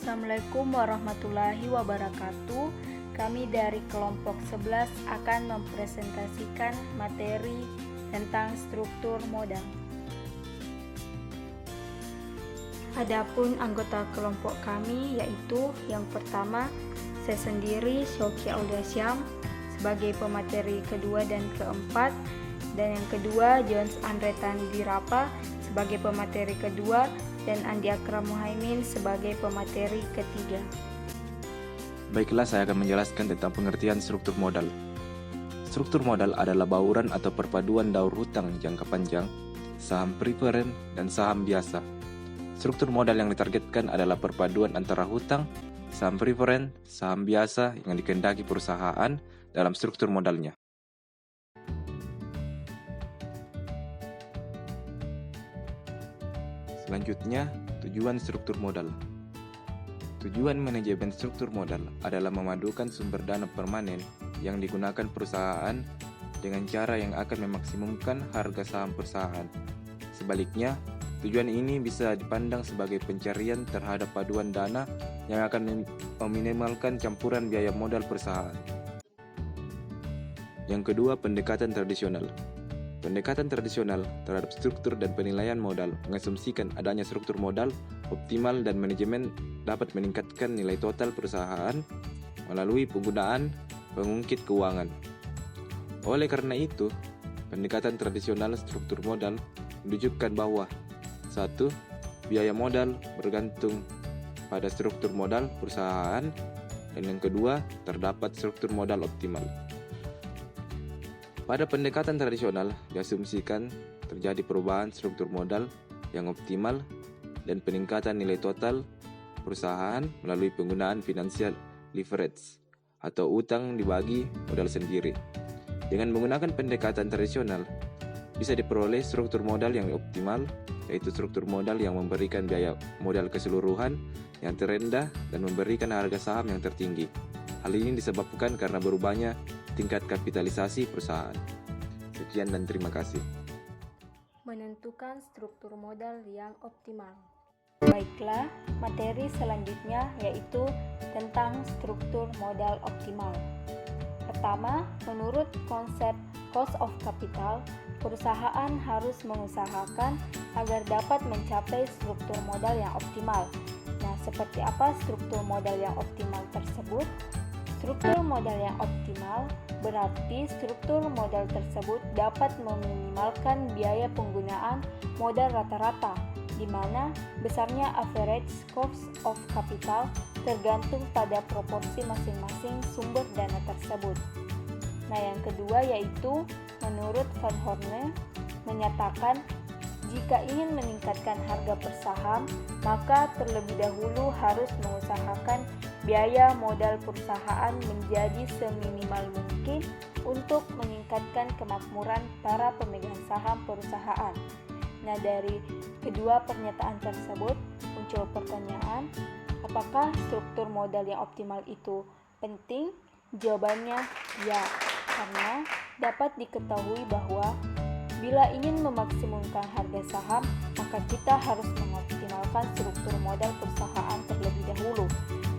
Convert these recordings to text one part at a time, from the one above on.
Assalamualaikum warahmatullahi wabarakatuh. Kami dari kelompok 11 akan mempresentasikan materi tentang struktur modal. Adapun anggota kelompok kami yaitu yang pertama saya sendiri Syaukia Aulia Syam sebagai pemateri kedua dan keempat, dan yang kedua Jones Andre Tandirapa sebagai pemateri kedua dan Andi Akram Muhaimin sebagai pemateri ketiga. Baiklah, saya akan menjelaskan tentang pengertian struktur modal. Struktur modal adalah bauran atau perpaduan daur hutang jangka panjang, saham preferen, dan saham biasa. Struktur modal yang ditargetkan adalah perpaduan antara hutang, saham preferen, saham biasa yang dikehendaki perusahaan dalam struktur modalnya. Selanjutnya, tujuan struktur modal. Tujuan manajemen struktur modal adalah memadukan sumber dana permanen yang digunakan perusahaan dengan cara yang akan memaksimumkan harga saham perusahaan. Sebaliknya, tujuan ini bisa dipandang sebagai pencarian terhadap paduan dana yang akan meminimalkan campuran biaya modal perusahaan. Yang kedua, pendekatan tradisional. Pendekatan tradisional terhadap struktur dan penilaian modal mengasumsikan adanya struktur modal optimal dan manajemen dapat meningkatkan nilai total perusahaan melalui penggunaan pengungkit keuangan. Oleh karena itu, pendekatan tradisional struktur modal menunjukkan bahwa 1. Biaya modal bergantung pada struktur modal perusahaan, dan yang kedua, terdapat struktur modal optimal. Pada pendekatan tradisional, diasumsikan terjadi perubahan struktur modal yang optimal dan peningkatan nilai total perusahaan melalui penggunaan financial leverage atau utang dibagi modal sendiri. Dengan menggunakan pendekatan tradisional, bisa diperoleh struktur modal yang optimal, yaitu struktur modal yang memberikan biaya modal keseluruhan yang terendah dan memberikan harga saham yang tertinggi. Hal ini disebabkan karena berubahnya tingkat kapitalisasi perusahaan. Sekian dan terima kasih. Menentukan struktur modal yang optimal. Baiklah, materi selanjutnya yaitu tentang struktur modal optimal. Pertama, menurut konsep cost of capital, perusahaan harus mengusahakan agar dapat mencapai struktur modal yang optimal. Nah, seperti apa struktur modal yang optimal tersebut? Struktur modal yang optimal berarti struktur modal tersebut dapat meminimalkan biaya penggunaan modal rata-rata, di mana besarnya average cost of capital tergantung pada proporsi masing-masing sumber dana tersebut. Nah, yang kedua yaitu menurut Van Horne menyatakan jika ingin meningkatkan harga per saham, maka terlebih dahulu harus mengusahakan biaya modal perusahaan menjadi seminimal mungkin untuk meningkatkan kemakmuran para pemegang saham perusahaan. Nah, dari kedua pernyataan tersebut muncul pertanyaan, apakah struktur modal yang optimal itu penting? Jawabannya ya, karena dapat diketahui bahwa bila ingin memaksimumkan harga saham, maka kita harus mengoptimalkan struktur modal perusahaan terlebih dahulu.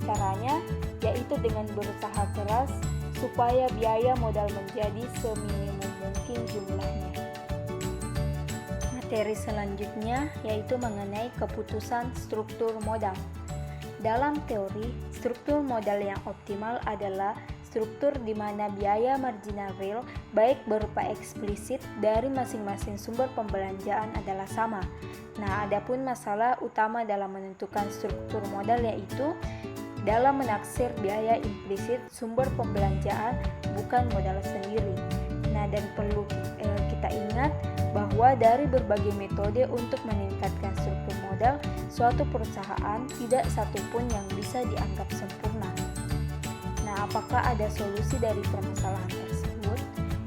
Caranya yaitu dengan berusaha keras supaya biaya modal menjadi seminimum mungkin jumlahnya. Materi selanjutnya yaitu mengenai keputusan struktur modal. Dalam teori, struktur modal yang optimal adalah struktur di mana biaya marginal real baik berupa eksplisit dari masing-masing sumber pembelanjaan adalah sama. Nah, adapun masalah utama dalam menentukan struktur modal yaitu dalam menaksir biaya implisit sumber pembelanjaan bukan modal sendiri. Nah, dan perlu kita ingat bahwa dari berbagai metode untuk meningkatkan struktur modal suatu perusahaan, tidak satupun yang bisa dianggap sempurna. Nah, apakah ada solusi dari permasalahan tersebut?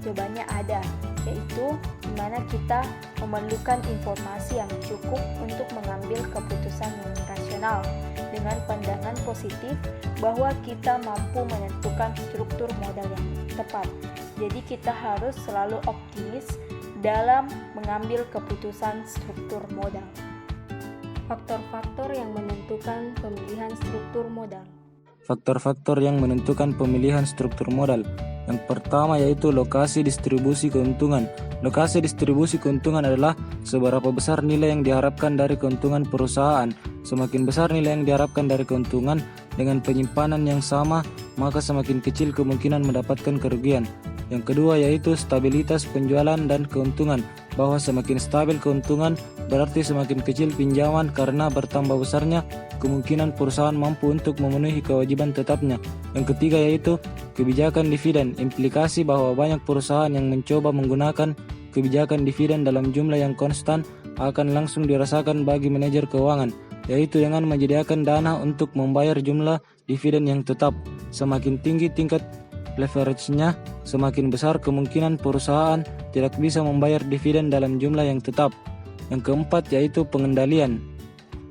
Jawabannya ada, yaitu di mana kita memerlukan informasi yang cukup untuk mengambil keputusan yang rasional dengan pandangan positif bahwa kita mampu menentukan struktur modal yang tepat. Jadi kita harus selalu optimis dalam mengambil keputusan struktur modal. Faktor-faktor yang menentukan pemilihan struktur modal. Faktor-faktor yang menentukan pemilihan struktur modal. Yang pertama yaitu lokasi distribusi keuntungan. Lokasi distribusi keuntungan adalah seberapa besar nilai yang diharapkan dari keuntungan perusahaan. Semakin besar nilai yang diharapkan dari keuntungan dengan penyimpanan yang sama, maka semakin kecil kemungkinan mendapatkan kerugian. Yang kedua yaitu stabilitas penjualan dan keuntungan. Bahwa semakin stabil keuntungan berarti semakin kecil pinjaman karena bertambah besarnya kemungkinan perusahaan mampu untuk memenuhi kewajiban tetapnya. Yang ketiga yaitu kebijakan dividen. Implikasi bahwa banyak perusahaan yang mencoba menggunakan kebijakan dividen dalam jumlah yang konstan akan langsung dirasakan bagi manajer keuangan, yaitu dengan menyediakan dana untuk membayar jumlah dividen yang tetap. Semakin tinggi tingkat leverage-nya, semakin besar kemungkinan perusahaan tidak bisa membayar dividen dalam jumlah yang tetap. Yang keempat yaitu pengendalian.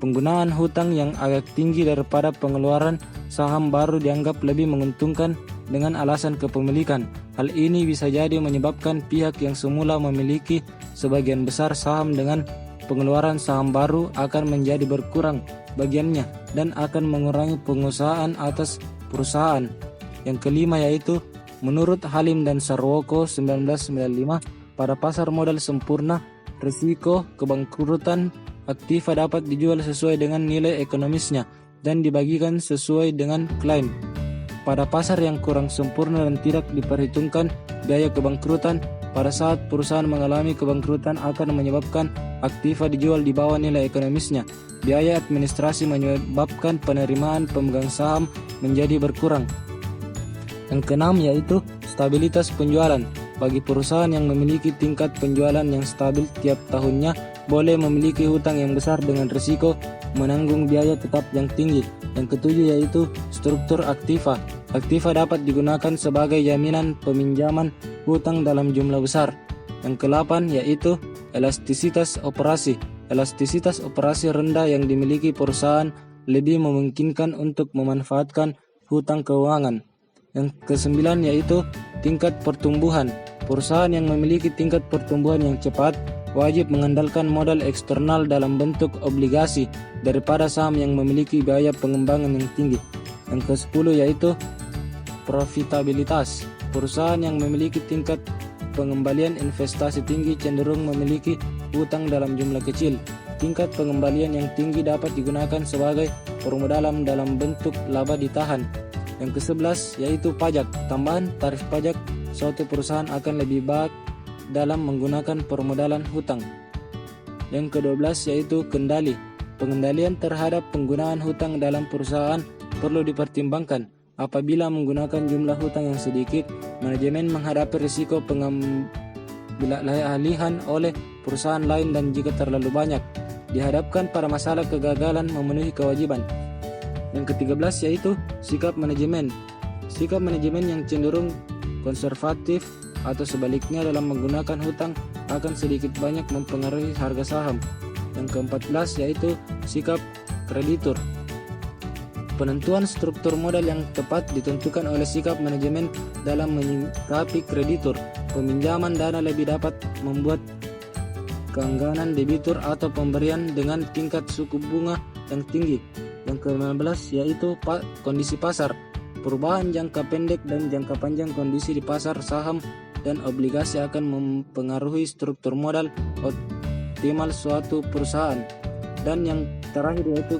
Penggunaan hutang yang agak tinggi daripada pengeluaran saham baru dianggap lebih menguntungkan dengan alasan kepemilikan. Hal ini bisa jadi menyebabkan pihak yang semula memiliki sebagian besar saham dengan pengeluaran saham baru akan menjadi berkurang bagiannya dan akan mengurangi pengusahaan atas perusahaan. Yang kelima yaitu menurut Halim dan Sarwoko 1995 pada pasar modal sempurna, risiko kebangkrutan aktiva dapat dijual sesuai dengan nilai ekonomisnya dan dibagikan sesuai dengan klaim. Pada pasar yang kurang sempurna dan tidak diperhitungkan biaya kebangkrutan, pada saat perusahaan mengalami kebangkrutan akan menyebabkan aktiva dijual di bawah nilai ekonomisnya. Biaya administrasi menyebabkan penerimaan pemegang saham menjadi berkurang. Yang keenam yaitu stabilitas penjualan. Bagi perusahaan yang memiliki tingkat penjualan yang stabil tiap tahunnya, boleh memiliki hutang yang besar dengan risiko menanggung biaya tetap yang tinggi. Yang ketujuh yaitu struktur aktiva. Aktiva dapat digunakan sebagai jaminan peminjaman hutang dalam jumlah besar. Yang kedelapan yaitu elastisitas operasi. Elastisitas operasi rendah yang dimiliki perusahaan lebih memungkinkan untuk memanfaatkan hutang keuangan. Yang kesembilan yaitu tingkat pertumbuhan. Perusahaan yang memiliki tingkat pertumbuhan yang cepat wajib mengandalkan modal eksternal dalam bentuk obligasi daripada saham yang memiliki biaya pengembangan yang tinggi. Yang ke-10 yaitu profitabilitas. Perusahaan yang memiliki tingkat pengembalian investasi tinggi cenderung memiliki hutang dalam jumlah kecil. Tingkat pengembalian yang tinggi dapat digunakan sebagai permodalan dalam bentuk laba ditahan. Yang ke-11 yaitu pajak. Tambahan tarif pajak suatu perusahaan akan lebih baik dalam menggunakan permodalan hutang. Yang ke-12 yaitu kendali. Pengendalian terhadap penggunaan hutang dalam perusahaan perlu dipertimbangkan. Apabila menggunakan jumlah hutang yang sedikit, manajemen menghadapi risiko pengambilalihan oleh perusahaan lain, dan jika terlalu banyak, dihadapkan pada masalah kegagalan memenuhi kewajiban. Yang ke-13 yaitu sikap manajemen. Sikap manajemen yang cenderung konservatif atau sebaliknya dalam menggunakan hutang akan sedikit banyak mempengaruhi harga saham. Yang ke-14 yaitu sikap kreditur. Penentuan struktur modal yang tepat ditentukan oleh sikap manajemen dalam menyikapi kreditur. Peminjaman dana lebih dapat membuat keengganan debitur atau pemberian dengan tingkat suku bunga yang tinggi. Yang ke-15 yaitu kondisi pasar. Perubahan jangka pendek dan jangka panjang kondisi di pasar saham dan obligasi akan mempengaruhi struktur modal optimal suatu perusahaan. Dan yang terakhir yaitu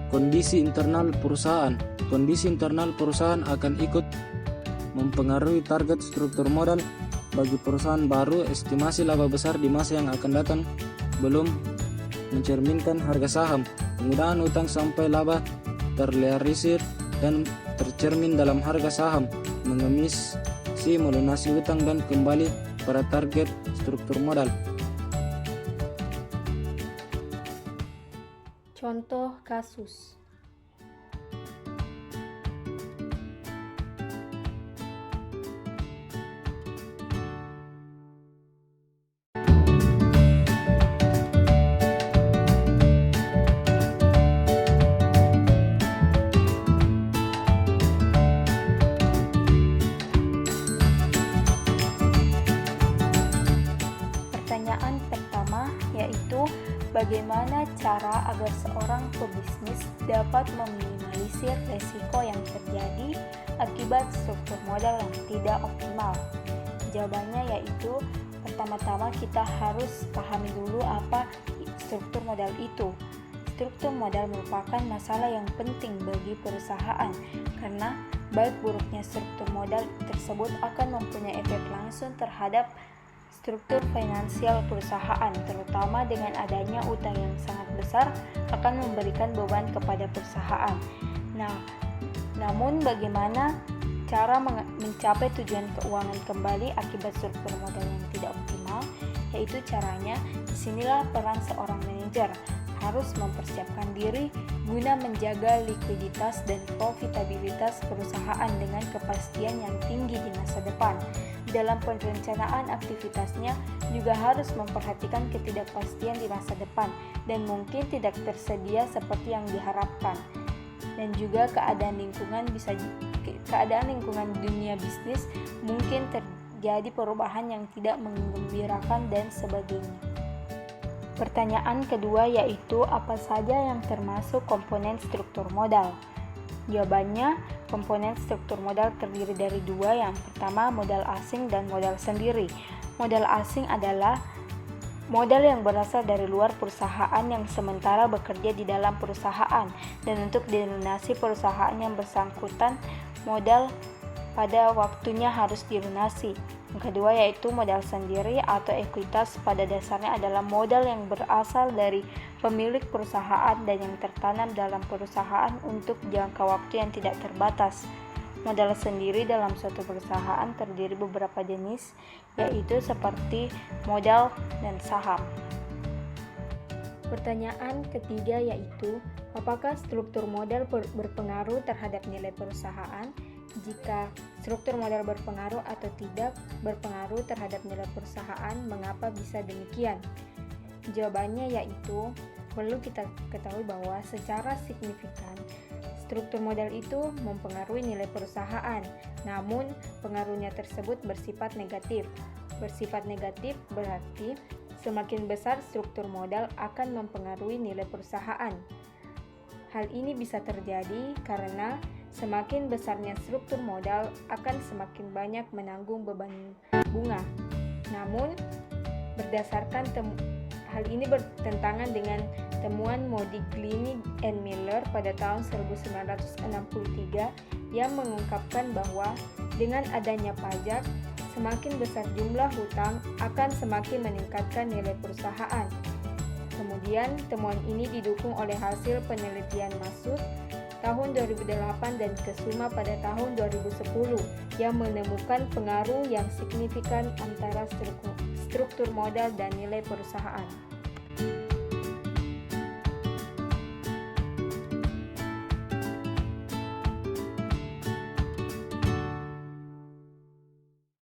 kondisi internal perusahaan. Kondisi internal perusahaan akan ikut mempengaruhi target struktur modal. Bagi perusahaan baru, estimasi laba besar di masa yang akan datang belum mencerminkan harga saham. Penggunaan utang sampai laba terrealisir dan tercermin dalam harga saham, mengemisi melunasi hutang dan kembali pada target struktur modal. Contoh kasus. Pertanyaan pertama yaitu bagaimana cara agar seorang pebisnis dapat meminimalisir resiko yang terjadi akibat struktur modal yang tidak optimal? Jawabannya yaitu, pertama-tama kita harus pahami dulu apa struktur modal itu. Struktur modal merupakan masalah yang penting bagi perusahaan karena baik buruknya struktur modal tersebut akan mempunyai efek langsung terhadap struktur finansial perusahaan, terutama dengan adanya utang yang sangat besar akan memberikan beban kepada perusahaan. Namun bagaimana cara mencapai tujuan keuangan kembali akibat struktur modal yang tidak optimal? Yaitu caranya, disinilah peran seorang manajer harus mempersiapkan diri guna menjaga likuiditas dan profitabilitas perusahaan dengan kepastian yang tinggi di masa depan. Dalam perencanaan aktivitasnya juga harus memperhatikan ketidakpastian di masa depan dan mungkin tidak tersedia seperti yang diharapkan. Dan juga keadaan lingkungan dunia bisnis mungkin terjadi perubahan yang tidak menggembirakan dan sebagainya. Pertanyaan kedua yaitu, apa saja yang termasuk komponen struktur modal? Jawabannya, komponen struktur modal terdiri dari dua. Yang pertama, modal asing dan modal sendiri. Modal asing adalah modal yang berasal dari luar perusahaan yang sementara bekerja di dalam perusahaan, dan untuk dilunasi perusahaan yang bersangkutan, modal pada waktunya harus dilunasi. Yang kedua yaitu modal sendiri atau ekuitas, pada dasarnya adalah modal yang berasal dari pemilik perusahaan dan yang tertanam dalam perusahaan untuk jangka waktu yang tidak terbatas. Modal sendiri dalam suatu perusahaan terdiri beberapa jenis, yaitu seperti modal dan saham. Pertanyaan ketiga yaitu, apakah struktur modal berpengaruh terhadap nilai perusahaan? Jika struktur modal berpengaruh atau tidak berpengaruh terhadap nilai perusahaan, mengapa bisa demikian? Jawabannya yaitu, perlu kita ketahui bahwa secara signifikan struktur modal itu mempengaruhi nilai perusahaan, namun pengaruhnya tersebut bersifat negatif. Bersifat negatif berarti semakin besar struktur modal akan mempengaruhi nilai perusahaan. Hal ini bisa terjadi karena semakin besarnya struktur modal akan semakin banyak menanggung beban bunga. Namun, berdasarkan hal ini bertentangan dengan temuan Modigliani and Miller pada tahun 1963 yang mengungkapkan bahwa dengan adanya pajak, semakin besar jumlah hutang akan semakin meningkatkan nilai perusahaan. Kemudian, temuan ini didukung oleh hasil penelitian Masud tahun 2008 dan Kesuma pada tahun 2010 yang menemukan pengaruh yang signifikan antara struktur modal dan nilai perusahaan.